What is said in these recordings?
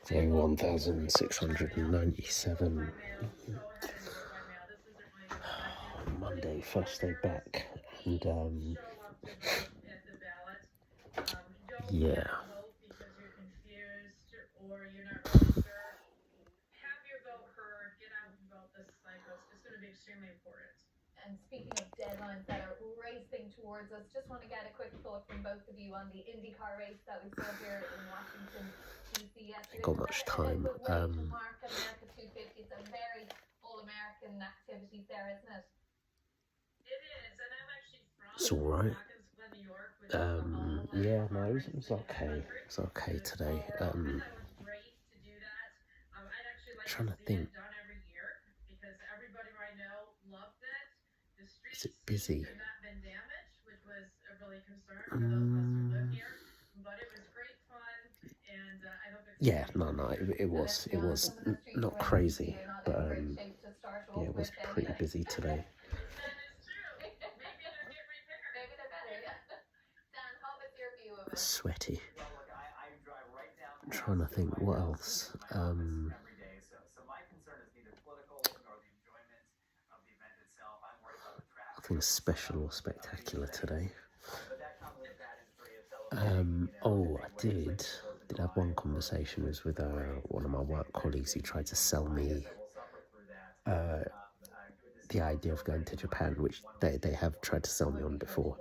Day 1697. Monday, first day back. And yeah. And speaking of deadlines that are racing towards us, just want to get a quick thought from both of you on the IndyCar race that we saw here in Washington, D.C. yesterday. Got much time. A good way to mark America 250. It's a very all-American activity there, isn't it? It is, and I'm actually from It's all right. New York. Yeah, no, it was okay. It's okay today. That was great to do that. I'd actually like Trying to to see think. it done every year because everybody right now loved it. The streets Is it busy? have not been damaged, which was a really concern for those of us who live here. But it was great fun, and I hope it's. Yeah, no, it was not crazy, but yeah, it was pretty busy today. Sweaty. I'm trying to think what else. Nothing special or spectacular today. Oh, I did have one conversation. It was with one of my work colleagues who tried to sell me the idea of going to Japan, which they have tried to sell me on before.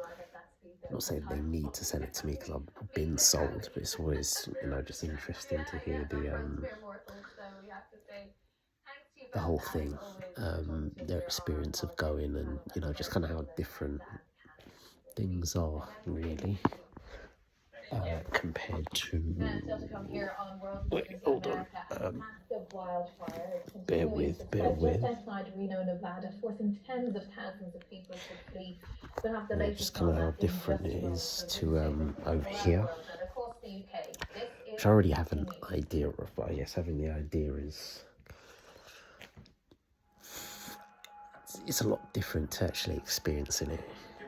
I'm not saying they need to sell it to me because I've been sold, but it's always, just interesting to hear the whole thing, their experience of going and, just kind of how different things are, really, compared to... Wait, hold on. Bear with. Reno, Nevada, forcing tens of thousands of people to flee. Yeah, just kind of how different it is to over here. Which I already have an idea of, but I guess having the idea is... It's a lot different to actually experiencing it.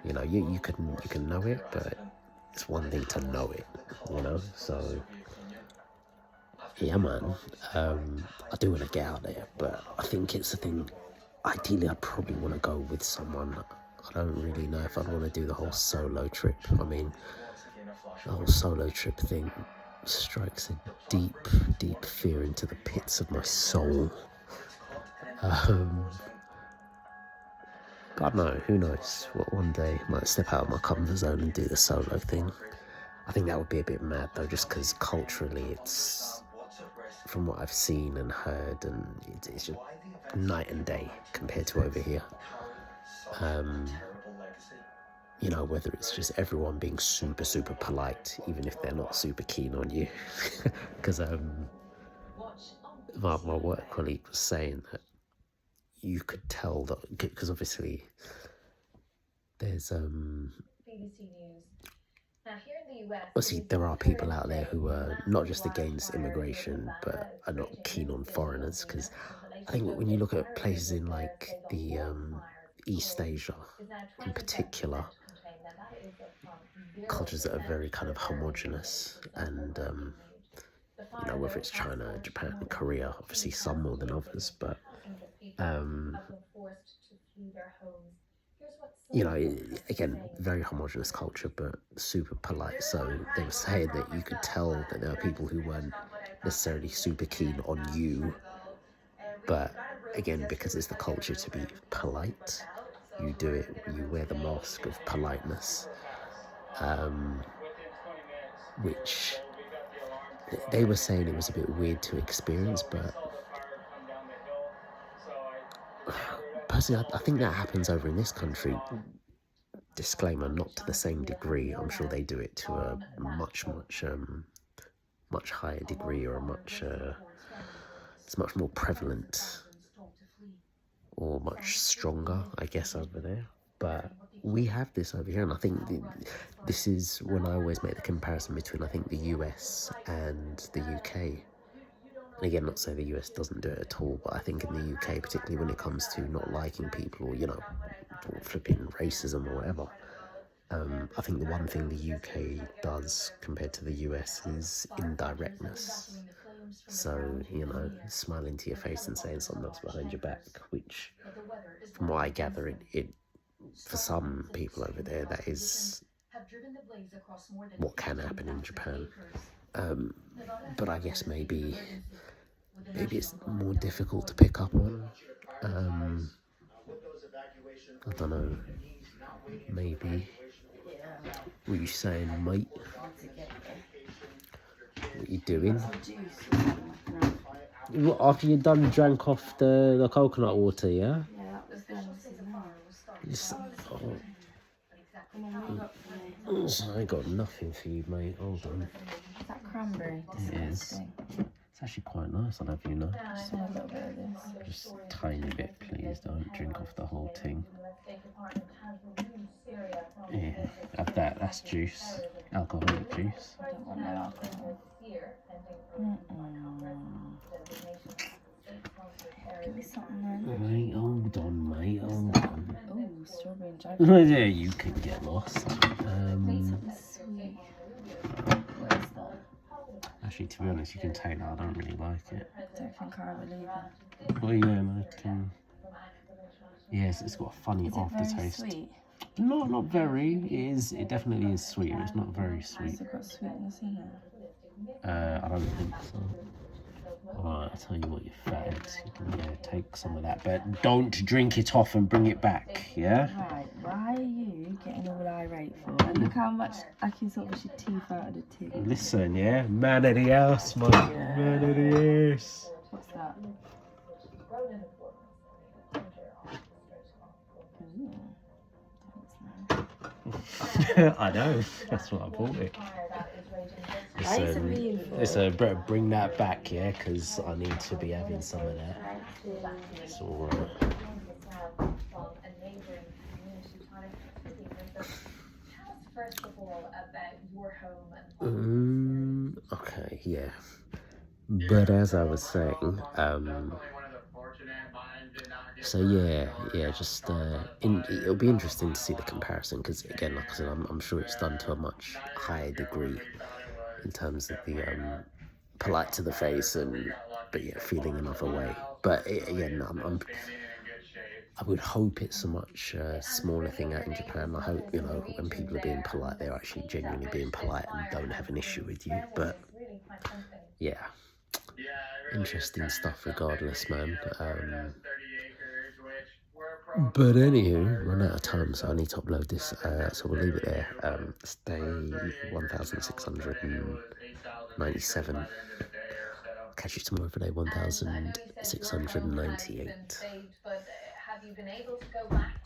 You can know it, but it's one thing to know it, so... Yeah, man. I do want to get out there, but I think it's a thing. Ideally, I'd probably want to go with someone. I don't really know if I'd want to do the whole solo trip. I mean, the whole solo trip thing strikes a deep, deep fear into the pits of my soul. But no, who knows? What one day I might step out of my comfort zone and do the solo thing. I think that would be a bit mad though, just because culturally it's, from what I've seen and heard, and it's just night and day compared to over here. Whether it's just everyone being super, super polite, even if they're not super keen on you. Because my work colleague was saying that you could tell that, because obviously there's BBC News. Now, here in the US, obviously there are people out there who are not just against immigration but are not keen on foreigners, because I think when you look at places in like the East Asia in particular, cultures that are very kind of homogenous, and whether it's China, Japan, Korea, obviously some more than others, but again, very homogenous culture, but super polite. So they were saying that you could tell that there are people who weren't necessarily super keen on you, but again, because it's the culture to be polite, you do it, you wear the mask of politeness, which they were saying it was a bit weird to experience, but personally, I think that happens over in this country. Disclaimer, not to the same degree. I'm sure they do it to a much higher degree, or it's much more prevalent or much stronger, I guess, over there. But we have this over here, and I think this is when I always make the comparison between, I think, the US and the UK. And again, not to say the US doesn't do it at all, but I think in the UK, particularly when it comes to not liking people, or, flipping racism or whatever, I think the one thing the UK does compared to the US is indirectness. So, you know, smiling to your face and saying something else behind your back, which, from what I gather, it for some people over there, that is what can happen in Japan. But I guess maybe it's more difficult to pick up on. I don't know. Maybe. What you saying, mate? What you doing? What, after you done drank off the coconut water, yeah? Yeah, that was then. This is now. Come on, what you got for me? I ain't got nothing for you, mate. Hold on. Is that cranberry? It is. Disgusting. It's actually quite nice, I'll have you know. Just want a little bit of this. Just a tiny bit, please. Don't drink off the whole thing. Yeah, have that. That's juice. Alcoholic juice. I don't want no alcohol. Give me something then. Mate, hold on, mate. Hold on. Oh, strawberry and jack. Yeah, you could get lost. Something sweet. What is that? Actually, to be honest, you can take that. I don't really like it. I don't think I would either. Well, yeah, no, it can. Yes, it's got a funny Is it very aftertaste. sweet? No, not very. It is. It definitely is sweet. It's not very sweet. Has it got sweetness in it? I don't think so. Alright, I'll tell you what, you fatheads. You can take some of that, but don't drink it off and bring it back, yeah? Right, why are you getting all irate for? And look how much I can sort of push your teeth out of the tin. Listen, yeah? Man of the house, mate. Man of the house. What's that? I know. That's what I bought it. Why is it really for? Listen, better bring that back, yeah? Because I need to be having some of that. It's alright. First of all, about your home and Okay, yeah. But as I was saying, so yeah, just it'll be interesting to see the comparison because again, like I said, I'm sure it's done to a much higher degree in terms of the polite to the face but yeah, feeling another way. But again, I would hope it's a much smaller thing out in Japan. I hope, you know, when people are being polite, they're actually genuinely being polite and don't have an issue with you. But yeah, interesting stuff regardless, man. But anywho, run out of time, so I need to upload this. So we'll leave it there. It's day 1697. Catch you tomorrow for day 1698. But have you been able to go back to